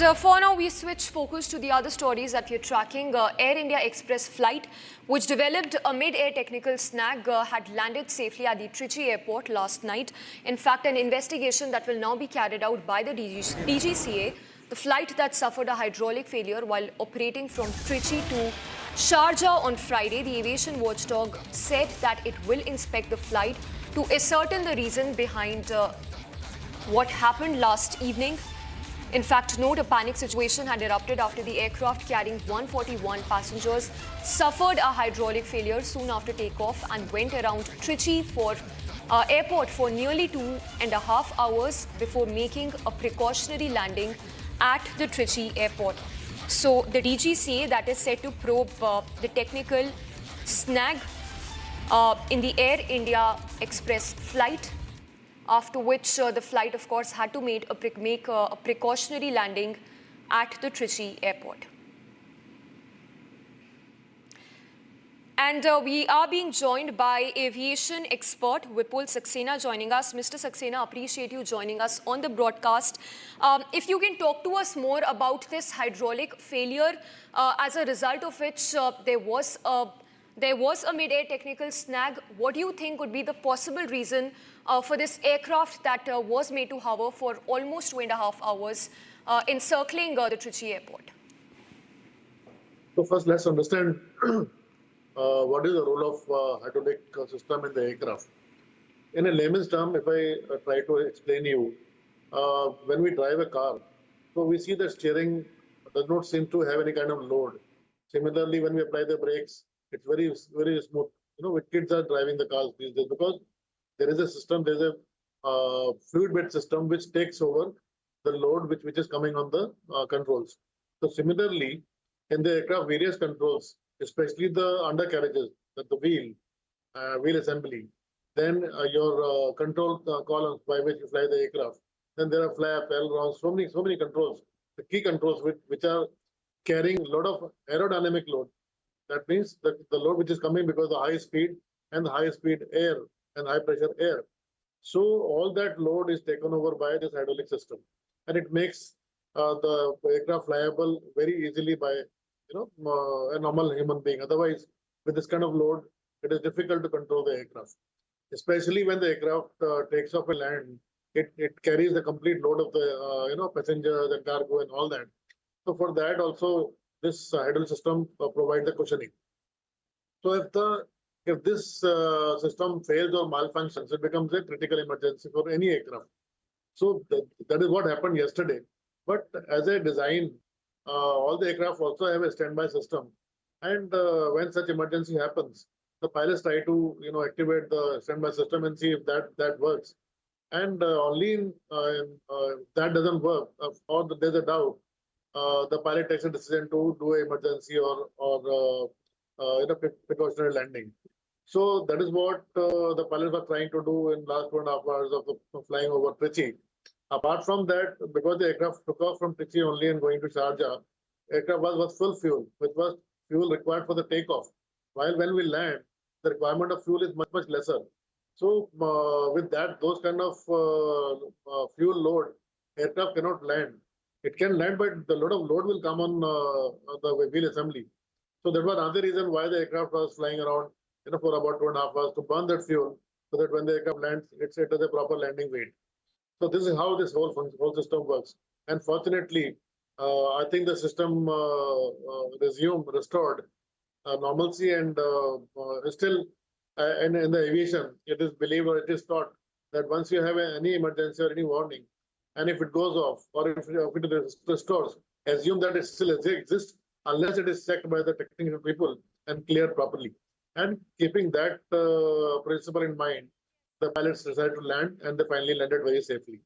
For now, we switch focus to the other stories that we're tracking. Air India Express flight, which developed a mid-air technical snag, had landed safely at the Trichy airport last night. In fact, an investigation that will now be carried out by the DGCA. The flight that suffered a hydraulic failure while operating from Trichy to Sharjah on Friday, the Aviation Watchdog said that it will inspect the flight to ascertain the reason behind what happened last evening. In fact, note a panic situation had erupted after the aircraft carrying 141 passengers suffered a hydraulic failure soon after takeoff and went around Trichy airport for nearly 2.5 hours before making a precautionary landing at the Trichy airport. So the DGCA that is set to probe the technical snag in the Air India Express flight, after which the flight, of course, had to make a precautionary landing at the Trichy airport. And we are being joined by aviation expert Vipul Saxena joining us. Mr. Saxena, appreciate you joining us on the broadcast. If you can talk to us more about this hydraulic failure, as a result of which there was a mid-air technical snag. What do you think would be the possible reason for this aircraft that was made to hover for almost 2.5 hours encircling the Trichy airport? So first, let's understand what is the role of hydraulic system in the aircraft. In a layman's term, if I try to explain you, when we drive a car, so we see the steering does not seem to have any kind of load. Similarly, when we apply the brakes, it's very, very smooth. You know, kids are driving the cars these days because there is a system, there is a fluid bed system which takes over the load which is coming on the controls. So similarly, in the aircraft, various controls, especially the undercarriages, the wheel assembly, then your control columns by which you fly the aircraft. Then there are flap, ailerons, so many controls. The key controls which are carrying a lot of aerodynamic load. That means that the load which is coming because of the high speed and the high speed air and high pressure air. So all that load is taken over by this hydraulic system, and it makes the aircraft flyable very easily by a normal human being. Otherwise, with this kind of load, it is difficult to control the aircraft, especially when the aircraft takes off and land. It carries the complete load of the passengers and cargo and all that. So for that also, this hydraulic system provides the cushioning. So if this system fails or malfunctions, it becomes a critical emergency for any aircraft. So that is what happened yesterday. But as a design, all the aircraft also have a standby system, and when such emergency happens, the pilots try to activate the standby system and see if that works. And only in that doesn't work, or there's a doubt, the pilot takes a decision to do an emergency or precautionary landing. So that is what the pilots were trying to do in last 2.5 hours of flying over Trichy. Apart from that, because the aircraft took off from Trichy only and going to Sharjah, aircraft was full fuel, which was fuel required for the takeoff. While when we land, the requirement of fuel is much lesser. So with that, those kind of fuel load, aircraft cannot land. It can land, but the lot of load will come on the wheel assembly. So that was another reason why the aircraft was flying around for about 2.5 hours to burn that fuel, so that when the aircraft lands, it has a proper landing weight. So this is how this whole system works. And fortunately, I think the system restored normalcy, and still in the aviation, it is believed or it is thought that once you have any emergency or any warning, and if it goes off or if it restores, assume that it still exists unless it is checked by the technical people and cleared properly. And keeping that principle in mind, the pilots decided to land, and they finally landed very safely.